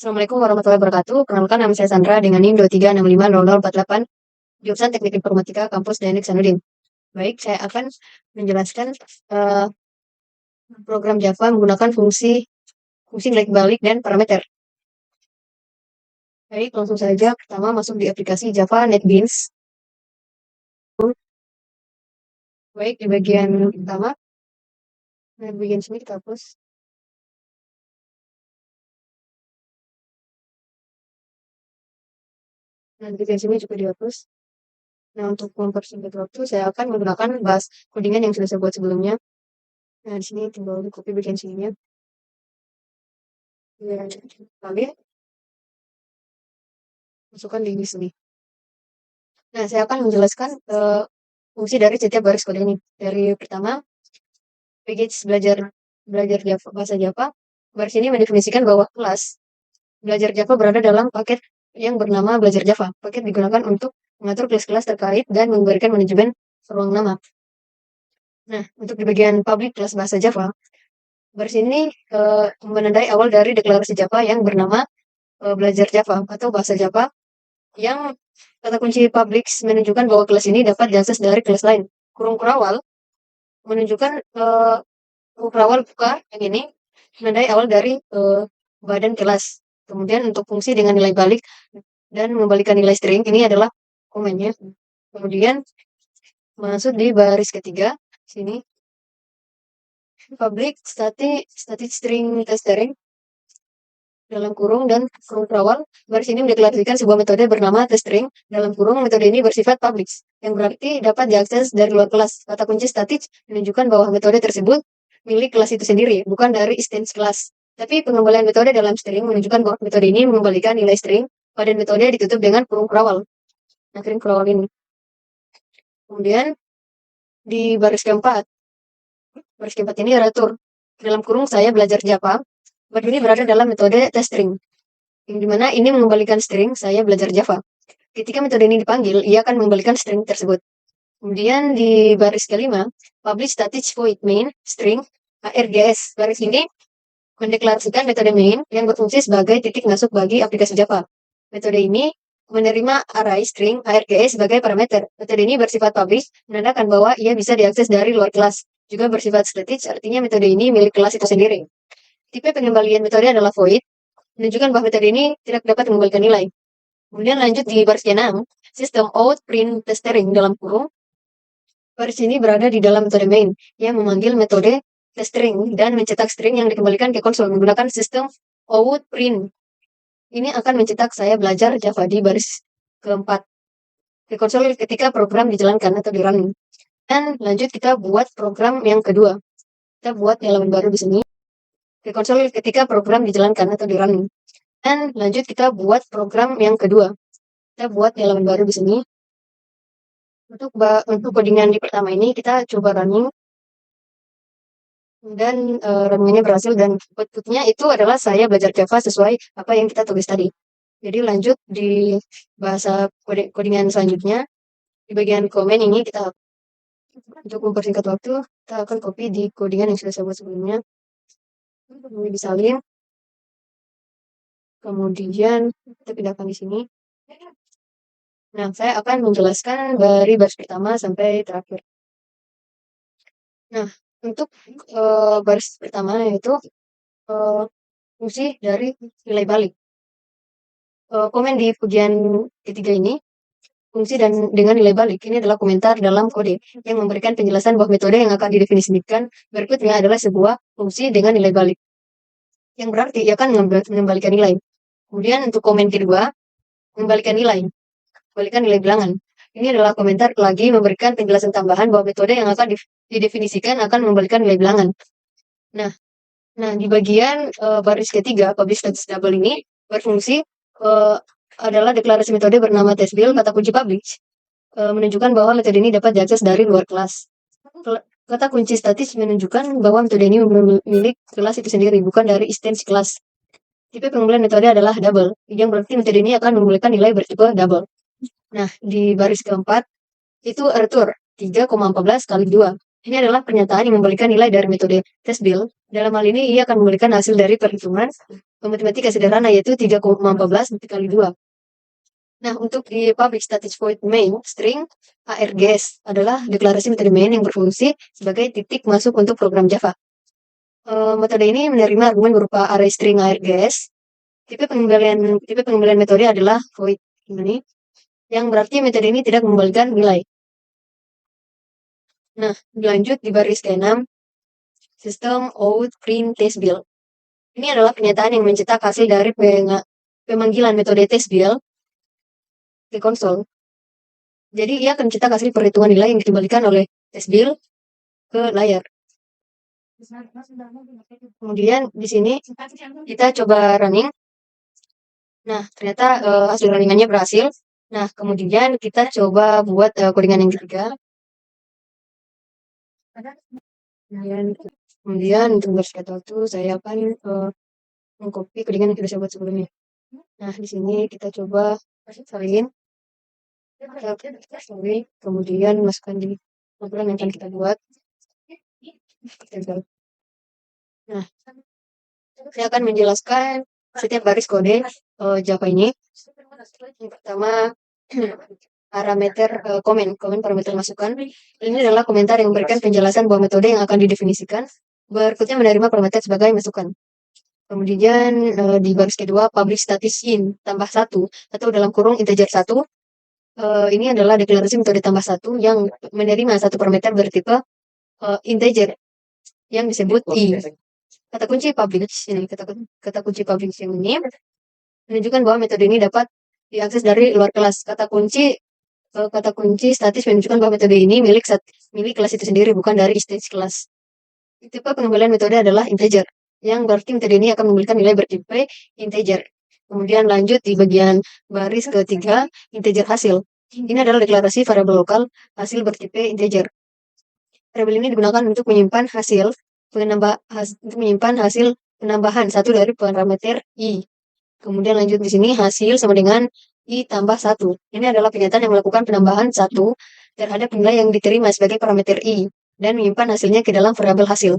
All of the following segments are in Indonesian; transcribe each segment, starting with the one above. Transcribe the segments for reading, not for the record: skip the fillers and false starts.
Assalamualaikum warahmatullahi wabarakatuh. Perkenalkan, nama saya Sandra dengan NIM 23650048, jurusan Teknik Informatika Kampus Danik Sanudin. Baik, saya akan menjelaskan program Java menggunakan fungsi nilai balik dan parameter. Baik, langsung saja. Pertama, masuk di aplikasi Java NetBeans. Baik, di bagian pertama, di bagian sini kita hapus. Nah, di bagian sini juga dihapus. Nah, untuk mempersingkat waktu, saya akan menggunakan bahas codingan yang sudah saya buat sebelumnya. Nah, di sini tinggal di copy bagian sininya. Ya, kali masukkan di sini. Nah, saya akan menjelaskan fungsi dari setiap baris kode ini. Dari pertama, package belajar Java, bahasa Java. Baris ini mendefinisikan bahwa kelas belajar Java berada dalam paket yang bernama belajar Java. Paket digunakan untuk mengatur kelas-kelas terkait dan memberikan manajemen ruang nama. Nah, untuk di bagian public kelas bahasa Java, baris ini menandai awal dari deklarasi Java yang bernama belajar Java atau bahasa Java, yang kata kunci public menunjukkan bahwa kelas ini dapat diakses dari kelas lain. Kurung kurawal menunjukkan kurung kurawal buka yang ini menandai awal dari badan kelas. Kemudian untuk fungsi dengan nilai balik dan membalikan nilai string, ini adalah komennya. Kemudian masuk di baris ketiga sini, public static string testering dalam kurung dan kurung terawal. Baris ini mendeklarasikan sebuah metode bernama testring dalam kurung. Metode ini bersifat public, yang berarti dapat diakses dari luar kelas. Kata kunci static menunjukkan bahwa metode tersebut milik kelas itu sendiri, bukan dari instance kelas. Tapi pengembalian metode dalam string menunjukkan bahwa metode ini mengembalikan nilai string pada metode ditutup dengan kurung terawal. Nah, kurung terawal ini. Kemudian di baris keempat ini retur dalam kurung saya belajar Java. Baris ini berada dalam metode testring, yang dimana ini mengembalikan string saya belajar Java. Ketika metode ini dipanggil, ia akan mengembalikan string tersebut. Kemudian di baris kelima, publish static void main string args. Baris ini mendeklarasikan metode main yang berfungsi sebagai titik masuk bagi aplikasi Java. Metode ini menerima array string args sebagai parameter. Metode ini bersifat publish, menandakan bahwa ia bisa diakses dari luar kelas. Juga bersifat static, artinya metode ini milik kelas itu sendiri. Tipe pengembalian metode adalah void, menunjukkan bahwa metode ini tidak dapat mengembalikan nilai. Kemudian lanjut di baris ke-6, sistem out print testering dalam kurung. Baris ini berada di dalam metode main yang memanggil metode testering dan mencetak string yang dikembalikan ke konsol menggunakan sistem out print. Ini akan mencetak saya belajar Java di baris keempat ke konsol ketika program dijalankan atau di running. Dan lanjut kita buat program yang kedua. Kita buat halaman baru di sini ke konsol ketika program dijalankan atau di running. Dan lanjut kita buat program yang kedua. Kita buat halaman baru di sini. Untuk codingan di pertama ini kita coba running. Dan runningnya berhasil dan outputnya itu adalah saya belajar Java sesuai apa yang kita tulis tadi. Jadi lanjut di bahasa codingan selanjutnya. Di bagian komen ini kita, untuk mempersingkat waktu, kita akan copy di codingan yang sudah saya buat sebelumnya. Ini disalin. Kemudian kita pindahkan di sini. Nah, saya akan menjelaskan dari baris pertama sampai terakhir. Nah, untuk baris pertama yaitu fungsi dari nilai balik. Komen di bagian ketiga ini, fungsi dan dengan nilai balik ini adalah komentar dalam kode yang memberikan penjelasan bahwa metode yang akan didefinisikan berikutnya adalah sebuah fungsi dengan nilai balik, yang berarti ia akan mengembalikan nilai. Kemudian untuk komen kedua, mengembalikan nilai bilangan. Ini adalah komentar lagi memberikan penjelasan tambahan bahwa metode yang akan didefinisikan akan mengembalikan nilai bilangan. Nah, di bagian baris ketiga, publish status double ini berfungsi adalah deklarasi metode bernama testbill. Kata kunci publish menunjukkan bahwa metode ini dapat diakses dari luar kelas. Kata kunci statis menunjukkan bahwa metode ini milik kelas itu sendiri, bukan dari instance kelas. Tipe pengembalian metode adalah double, yang berarti metode ini akan mengembalikan nilai bertipe double. Nah, di baris keempat itu retur 3,14 kali 2. Ini adalah pernyataan yang membalikan nilai dari metode testbill Dalam hal ini, ia akan memberikan hasil dari perhitungan matematika sederhana, yaitu 3,14 dikali 2. Nah, untuk di public static void main, string args adalah deklarasi metode main yang berfungsi sebagai titik masuk untuk program Java. Metode ini menerima argumen berupa array string args. Tipe pengembalian metode adalah void ini, yang berarti metode ini tidak mengembalikan nilai. Nah, lanjut di baris ke-6, sistem out print test bill. Ini adalah pernyataan yang mencetak hasil dari pemanggilan metode test bill ke konsol. Jadi ia akan mencetak hasil perhitungan nilai yang dikembalikan oleh test bill ke layar. Kemudian di sini kita coba running. Nah, ternyata hasil runningannya berhasil. Nah, kemudian kita coba buat codingan yang ketiga. Kemudian untuk bersketch itu saya akan mengcopy codingan yang sudah saya buat sebelumnya. Nah, di sini kita coba salin. Kemudian masukkan di program yang akan kita buat. Nah, saya akan menjelaskan setiap baris kode Java ini. Yang pertama, parameter komen parameter masukan. Ini adalah komentar yang memberikan penjelasan bahwa metode yang akan didefinisikan berikutnya menerima parameter sebagai masukan. Kemudian di baris kedua, public static in tambah 1 atau dalam kurung integer 1. Ini adalah deklarasi metode tambah 1 yang menerima satu parameter bertipe integer yang disebut i. Kata kunci publish ini, kata kunci publish yang ini menunjukkan bahwa metode ini dapat diakses dari luar kelas. Kata kunci statis menunjukkan bahwa metode ini milik kelas itu sendiri, bukan dari stage kelas. Tipe pengembalian metode adalah integer, yang berarti metode ini akan memberikan nilai bertipe integer. Kemudian lanjut di bagian baris ketiga, integer hasil. Ini adalah deklarasi variabel lokal hasil bertipe integer. Variabel ini digunakan untuk menyimpan hasil penambahan satu dari parameter i. Kemudian lanjut di sini hasil sama dengan i tambah 1. Ini adalah pernyataan yang melakukan penambahan 1 terhadap nilai yang diterima sebagai parameter i dan menyimpan hasilnya ke dalam variabel hasil.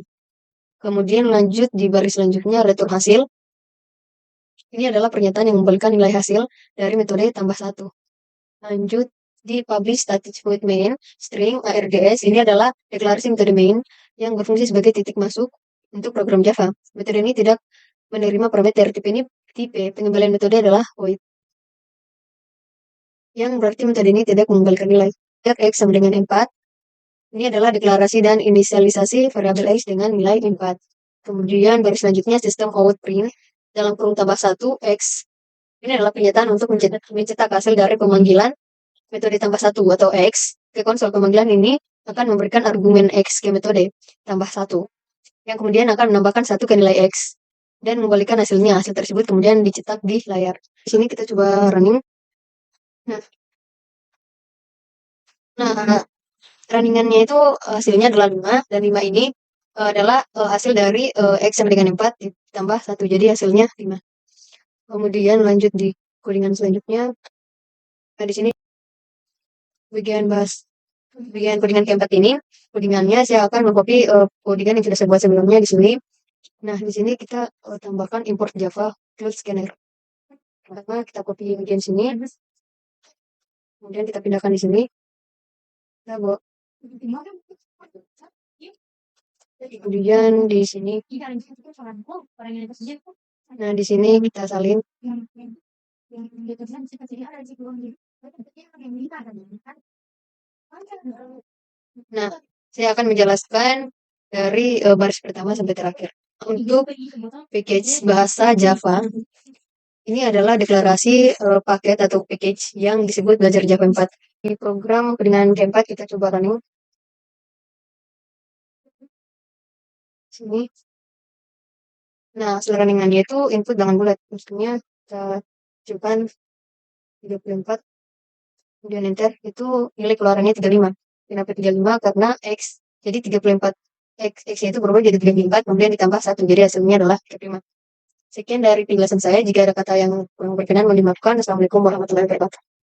Kemudian lanjut di baris selanjutnya, return hasil. Ini adalah pernyataan yang membalikan nilai hasil dari metode tambah 1. Lanjut di publish static void main string args. Ini adalah deklarasi metode main yang berfungsi sebagai titik masuk untuk program Java. Metode ini tidak menerima parameter. Tipe pengembalian metode adalah void, yang berarti metode ini tidak mengembalikan nilai. X sama dengan 4. Ini adalah deklarasi dan inisialisasi variabel X dengan nilai 4. Kemudian baris selanjutnya sistem out print dalam kurung tambah 1 X. Ini adalah pernyataan untuk mencetak hasil dari pemanggilan metode tambah 1 atau X ke konsol. Pemanggilan ini akan memberikan argumen X ke metode tambah 1, yang kemudian akan menambahkan 1 ke nilai X dan mengembalikan hasilnya. Hasil tersebut kemudian dicetak di layar. Di sini kita coba running. Nah, runningannya itu hasilnya adalah 5, dan 5 ini adalah hasil dari X sama dengan 4 ditambah 1, jadi hasilnya 5. Kemudian lanjut di codingan selanjutnya. Nah, di sini bagian codingan keempat ini, codingannya saya akan mengcopy codingan yang sudah saya buat sebelumnya di sini. Nah, di sini kita tambahkan import Java field scanner. Pertama kita copy bagian sini, kemudian kita pindahkan di sini. Kita bawa. Kemudian di sini. Nah, di sini kita salin. Nah, saya akan menjelaskan dari baris pertama sampai terakhir. Untuk package bahasa Java, ini adalah deklarasi paket atau package yang disebut belajar Java 4. Di program dengan Java 4 kita coba running. Sini. Nah, hasil runningannya itu input dengan bulat. Maksudnya kita simpan 34, kemudian enter, itu nilai keluarannya 35. Kenapa 35? Karena X, jadi 34. X-nya itu berubah jadi 34, kemudian ditambah 1, jadi hasilnya adalah 35. Sekian dari penjelasan saya. Jika ada kata yang kurang berkenan, mohon dimaafkan. Assalamualaikum warahmatullahi wabarakatuh.